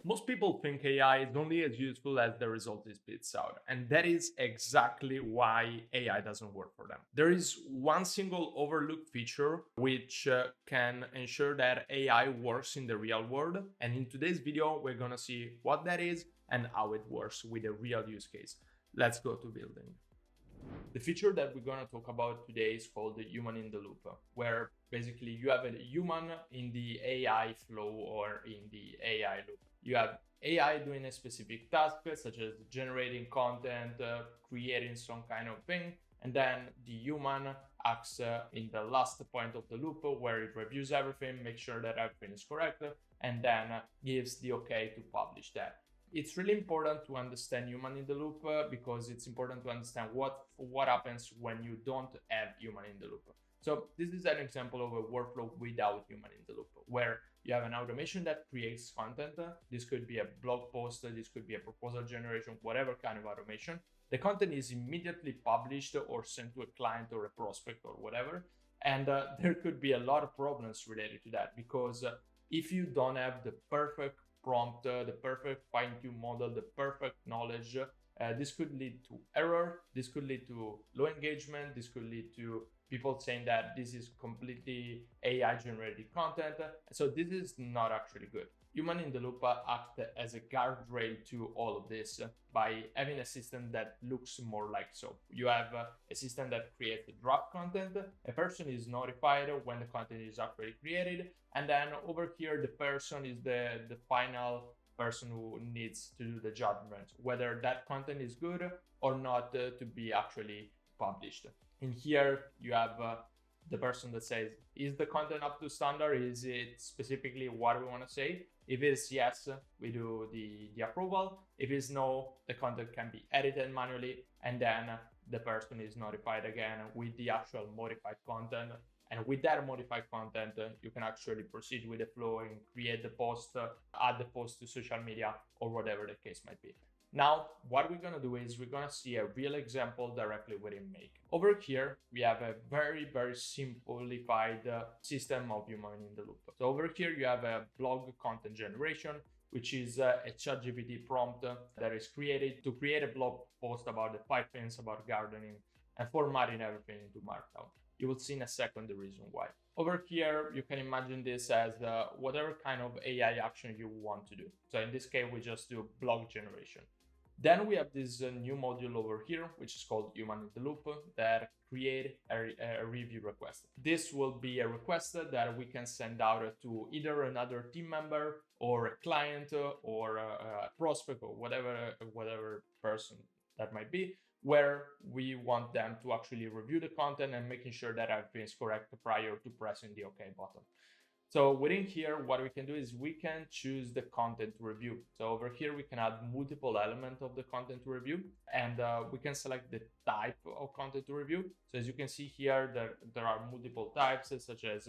Most people think AI is only as useful as the result it spits out, and that is exactly why AI doesn't work for them. There is one single overlooked feature which can ensure that AI works in the real world, and in today's video, we're gonna see what that is and how it works with a real use case. Let's go to building. The feature that we're going to talk about today is called the human in the loop, where basically you have a human in the AI flow or in the AI loop. You have AI doing a specific task, such as generating content, creating some kind of thing, and then the human acts in the last point of the loop where it reviews everything, makes sure that everything is correct, and then gives the okay to publish that. It's really important to understand human in the loop because it's important to understand what happens when you don't have human in the loop. So this is an example of a workflow without human in the loop, where you have an automation that creates content. This could be a blog post, this could be a proposal generation, whatever kind of automation. The content is immediately published or sent to a client or a prospect or whatever. And there could be a lot of problems related to that because if you don't have the perfect prompt, the perfect fine-tuned model, the perfect knowledge, this could lead to error, this could lead to low engagement, this could lead to people saying that this is completely AI generated content. So this is not actually good. Human in the loop act as a guardrail to all of this by having a system that looks more like so. You have a system that creates the draft content. A person is notified when the content is actually created. And then over here, the person is the final person who needs to do the judgment, whether that content is good or not to be actually published. In here, you have the person that says, is the content up to standard? Is it specifically what we want to say? If it's yes, we do the approval. If it's no, the content can be edited manually, and then the person is notified again with the actual modified content. And with that modified content, you can actually proceed with the flow and create the post, add the post to social media, or whatever the case might be. Now, what we're going to do is we're going to see a real example directly within Make. Over here, we have a very, very simplified system of human in the loop. So over here, you have a blog content generation, which is a ChatGPT prompt that is created to create a blog post about the 5 things about gardening and formatting everything into Markdown. You will see in a second the reason why. Over here, you can imagine this as whatever kind of AI action you want to do. So in this case, we just do blog generation. Then we have this new module over here, which is called Human in the Loop, that create a review request. This will be a request that we can send out to either another team member or a client or a prospect or whatever person that might be, where we want them to actually review the content and making sure that everything is correct prior to pressing the OK button. So within here, what we can do is we can choose the content to review. So over here, we can add multiple elements of the content to review, and we can select the type of content to review. So as you can see here, there are multiple types such as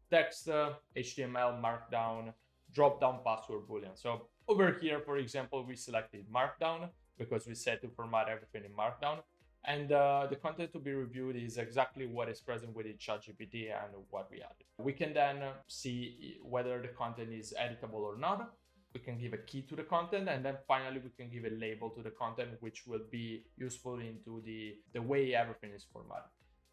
text, HTML, Markdown, drop-down password boolean. So over here, for example, we selected Markdown because we set to format everything in Markdown. And the content to be reviewed is exactly what is present within ChatGPT and what we added. We can then see whether the content is editable or not. We can give a key to the content, and then finally we can give a label to the content, which will be useful into the way everything is formatted.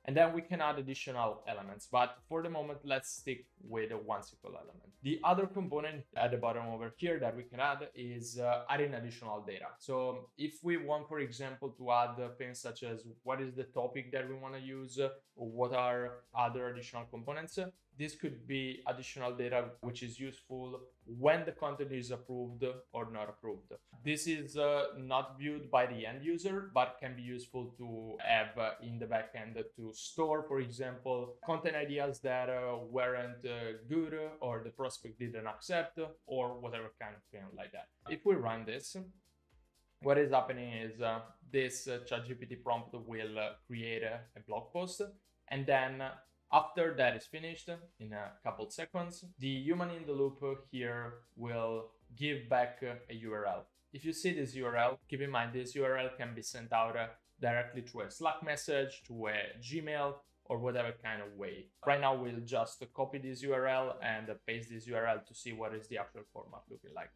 And then we can add additional elements, but for the moment, let's stick with one single element. The other component at the bottom over here that we can add is adding additional data. So if we want, for example, to add things such as what is the topic that we want to use, or what are other additional components, this could be additional data which is useful when the content is approved or not approved. This is not viewed by the end user, but can be useful to have in the backend to store, for example, content ideas that weren't good or the prospect didn't accept or whatever kind of thing like that. If we run this, what is happening is this ChatGPT prompt will create a blog post, and then after that is finished, in a couple seconds, the human in the loop here will give back a URL. If you see this URL, keep in mind this URL can be sent out directly to a Slack message, to a Gmail, or whatever kind of way. Right now, we'll just copy this URL and paste this URL to see what is the actual format looking like.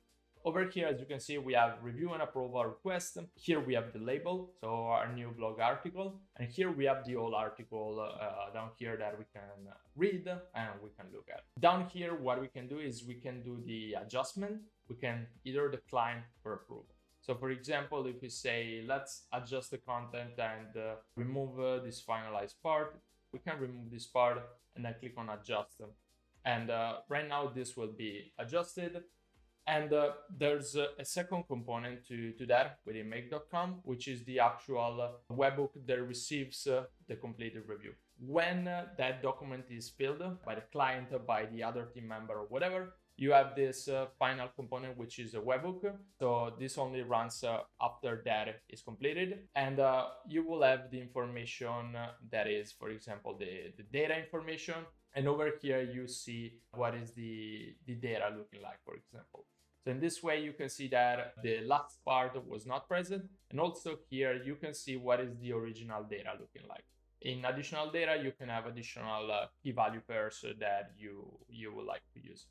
Over here, as you can see, we have review and approval request. Here we have the label, so our new blog article. And here we have the whole article down here that we can read and we can look at. Down here, what we can do is we can do the adjustment. We can either decline or approve. So for example, if we say, let's adjust the content and remove this finalized part, we can remove this part and then click on adjust. And right now this will be adjusted. And there's a second component to that within make.com, which is the actual webhook that receives the completed review. When that document is filled by the client, by the other team member or whatever, you have this final component, which is a webhook. So this only runs after that is completed. And you will have the information that is, for example, the data information. And over here, you see what is the data looking like, for example. So in this way, you can see that the last part was not present. And also here, you can see what is the original data looking like. In additional data, you can have additional key value pairs that you would like to use.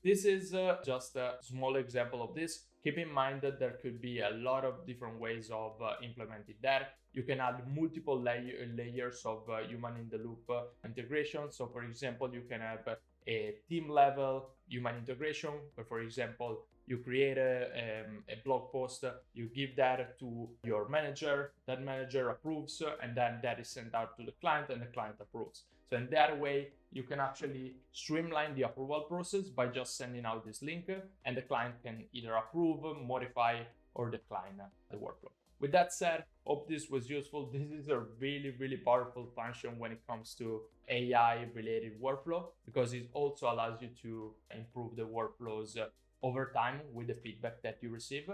This is just a small example of this. Keep in mind that there could be a lot of different ways of implementing that. You can add multiple layers of human in the loop integration. So for example, you can have a team level human integration, where for example, you create a blog post, you give that to your manager, that manager approves, and then that is sent out to the client and the client approves. So in that way, you can actually streamline the approval process by just sending out this link, and the client can either approve, modify, or decline the workflow. With that said, hope this was useful. This is a really, really powerful function when it comes to AI related workflow, because it also allows you to improve the workflows over time with the feedback that you receive.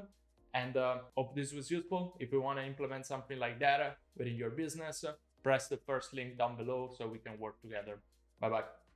And hope this was useful. If you want to implement something like that within your business, press the first link down below so we can work together. Bye-bye.